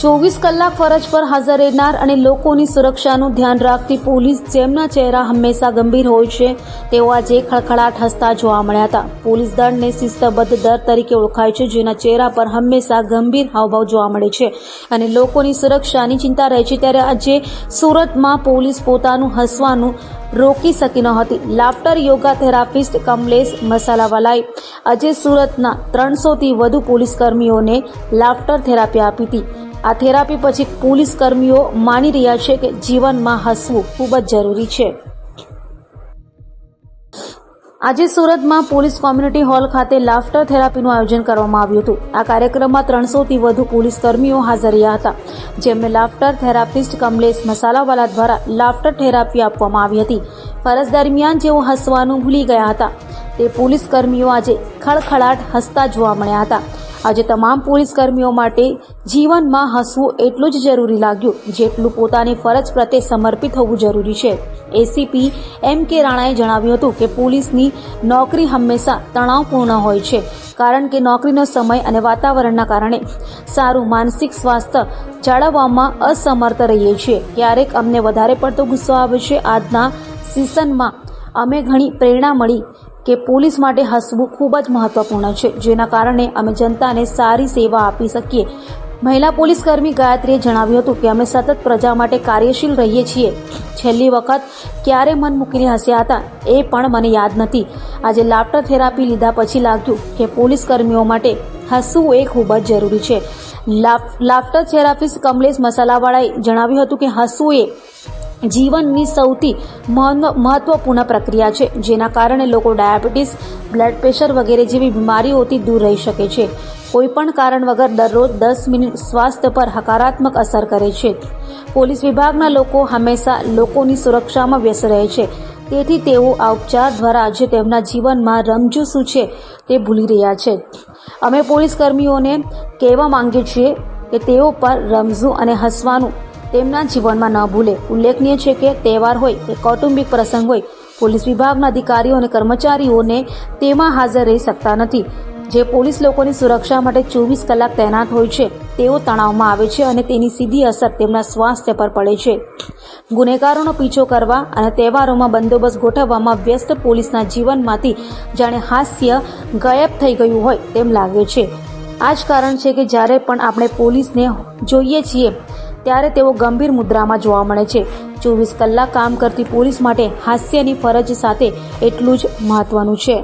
24 કલાક ફરજ પર હાજર રહેનાર અને લોકોની સુરક્ષાનું ધ્યાન રાખતી પોલીસ જેમના ચહેરા હંમેશા ગંભીર હોય છે તેઓ આજે ખળખળાટ હસતા જોવા મળ્યા હતા। પોલીસ દળને શિસ્તબદ્ધ દળ તરીકે ઓળખાય છે, જેના ચહેરા પર હંમેશા ગંભીર હાવભાવ જોવા મળે છે અને લોકોની સુરક્ષાની ચિંતા રહે છે। ત્યારે આજે સુરતમાં પોલીસ પોતાનું હસવાનું રોકી શકી ન હતી। લાફ્ટર યોગા થેરાપિસ્ટ કમલેશ મસાલાવાલાએ આજે સુરતના 300થી વધુ પોલીસ કર્મીઓને લાફ્ટર થેરાપી આપી હતી। આ થેરાપી પછી પોલીસ કર્મીઓ માની રહ્યા છે કે જીવનમાં હસવું ખૂબ જ જરૂરી છે। આજે સુરતમાં પોલીસ કોમ્યુનિટી હોલ ખાતે લાફ્ટર થેરાપીનું આયોજન કરવામાં આવ્યું હતું। આ કાર્યક્રમમાં 300થી વધુ પોલીસ કર્મીઓ હાજર રહ્યા હતા, જેમને લાફ્ટર થેરાપિસ્ટ કમલેશ મસાલાવાલા દ્વારા લાફ્ટર થેરાપી આપવામાં આવી હતી। ફરજ દરમિયાન જેઓ હસવાનું ભૂલી ગયા હતા તે પોલીસ કર્મીઓ આજે ખળખળાટ હસતા જોવા મળ્યા હતા। આજે તમામ પોલીસ કર્મીઓ માટે જીવનમાં હસવું એટલું જ જરૂરી લાગ્યું જેટલું પોતાની ફરજ પ્રત્યે સમર્પિત હોવું જરૂરી છે। એસીપી એમ.કે. રાણાએ જણાવ્યું હતું કે પોલીસની નોકરી હંમેશા તણાવપૂર્ણ હોય છે, કારણ કે નોકરીનો સમય અને વાતાવરણના કારણે સારું માનસિક સ્વાસ્થ્ય જાળવવામાં અસમર્થ રહીએ છીએ। ક્યારેક અમને વધારે પડતો ગુસ્સો આવે છે। આજના સેશનમાં અમે ઘણી પ્રેરણા મળી કે પોલીસ માટે હસવું ખૂબ જ મહત્વપૂર્ણ છે, જેના કારણે અમે જનતાને સારી સેવા આપી શકીએ। મહિલા પોલીસ કર્મી ગાયત્રીએ જણાવ્યું હતું કે અમે સતત પ્રજા માટે કાર્યશીલ રહીએ છીએ। છેલ્લી વખત ક્યારે મન મૂકીને હસ્યા હતા એ પણ મને યાદ નથી। આજે લાફ્ટર થેરાપી લીધા પછી લાગ્યું કે પોલીસ કર્મીઓ માટે હસવું એ ખૂબ જ જરૂરી છે। લાફ્ટર થેરાપિસ્ટ કમલેશ મસાલાવાળાએ જણાવ્યું હતું કે હસવું એ જીવનની સૌથી મહત્વપૂર્ણ પ્રક્રિયા છે, જેના કારણે લોકો ડાયાબિટીસ, બ્લડ પ્રેશર વગેરે જેવી બીમારીઓથી દૂર રહી શકે છે। કોઈપણ કારણ વગર દરરોજ 10 મિનિટ સ્વાસ્થ્ય પર હકારાત્મક અસર કરે છે। પોલીસ વિભાગના લોકો હંમેશા લોકોની સુરક્ષામાં વ્યસ્ત રહે છે, તેથી તેઓ આ ઉપચાર દ્વારા આજે તેમના જીવનમાં રમઝું શું છે તે ભૂલી રહ્યા છે। અમે પોલીસ કર્મીઓને કહેવા માંગીએ છીએ કે તેઓ પર રમઝું અને હસવાનું તેમના જીવનમાં ન ભૂલે। ઉલ્લેખનીય છે કે તહેવાર હોય કે કૌટુંબિક પ્રસંગ હોય, પોલીસ વિભાગના અધિકારીઓ અને કર્મચારીઓને તેમાં હાજર રહી શકતા નથી। જે પોલીસ લોકોની સુરક્ષા માટે 24 કલાક તૈનાત હોય છે તેઓ તણાવમાં આવે છે અને તેની સીધી અસર તેમના સ્વાસ્થ્ય પર પડે છે। ગુનેગારોનો પીછો કરવા અને તહેવારોમાં બંદોબસ્ત ગોઠવવામાં વ્યસ્ત પોલીસના જીવનમાંથી જાણે હાસ્ય ગાયબ થઈ ગયું હોય તેમ લાગે છે। આ જ કારણ છે કે જ્યારે પણ આપણે પોલીસને જોઈએ છીએ ત્યારે તેઓ ગંભીર મુદ્રામાં જોવા મળે છે। 24 કલાક કામ કરતી પોલીસ માટે હાસ્યની ફરજ સાથે એટલું જ મહત્વનું છે।